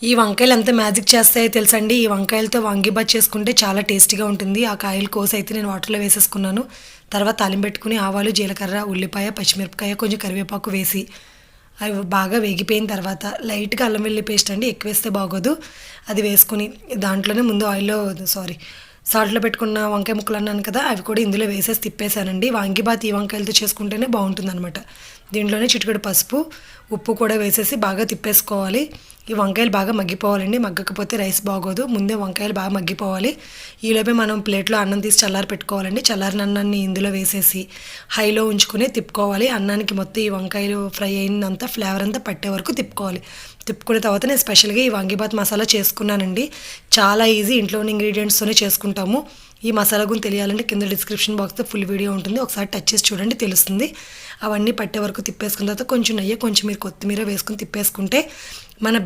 ఈ వంకాయలు ఎంత మ్యాజిక్ చేస్తాయో తెలుసండి. ఈ వంకాయలతో వాంగీబాత్ చేసుకుంటే చాలా టేస్టీగా ఉంటుంది. ఆ కాయలు కోసి అయితే నేను వాటర్‌లో వేసేసుకున్నాను. తర్వాత తాలింపు పెట్టుకొని ఆవాలు, జీలకర్ర, ఉల్లిపాయ, పచ్చిమిరపకాయ, కొంచెం కరివేపాకు వేసి అవి బాగా వేగిపోయిన తర్వాత లైట్‌గా అల్లం వెల్లుల్లి పేస్ట్ అండి, ఎక్కువేస్తే బాగోదు. అది వేసుకొని దాంట్లోనే ముందు సాల్ట్‌లో పెట్టుకున్న వంకాయ ముక్కలు అన్నాను కదా! అవి కూడా ఇందులో వేసేసి తిప్పేసానండి. వాంగీబాత్ ఈ వంకాయలతో చేసుకుంటేనే బావుంటుందనమాట. దీంట్లోనే చిటికెడు పసుపు, ఉప్పు కూడా వేసేసి బాగా తిప్పేసుకోవాలి. ఈ వంకాయలు బాగా మగ్గిపోవాలండి. మగ్గకపోతే రైస్ బాగోదు. ముందే వంకాయలు బాగా మగ్గిపోవాలి. ఈలోపే మనం ప్లేట్‌లో అన్నం తీసి చల్లారి పెట్టుకోవాలండి. చల్లారిన అన్నాన్ని ఇందులో వేసేసి హైలో ఉంచుకొని తిప్పుకోవాలి. అన్నానికి మొత్తం ఈ వంకాయలు ఫ్రై అయిందంతా ఫ్లేవర్ అంతా పట్టే వరకు తిప్పుకోవాలి. తిప్పుకున్న తర్వాత నేను స్పెషల్‌గా ఈ వాంగీబాత్ మసాలా చేసుకున్నానండి. చాలా ఈజీ, ఇంట్లో ఉన్న ఇంగ్రీడియంట్స్తోనే చేసుకుంటాము. ఈ మసాలా గురించి తెలియాలంటే కింద డిస్క్రిప్షన్ బాక్స్‌లో ఫుల్ వీడియో ఉంటుంది. ఒకసారి టచ్ చేసి చూడండి, తెలుస్తుంది. అవన్నీ పట్టే వరకు తిప్పేసుకున్న తర్వాత కొంచెం నెయ్యి, కొంచెం మీరు కొత్తిమీర వేసుకొని తిప్పేసుకుంటే మన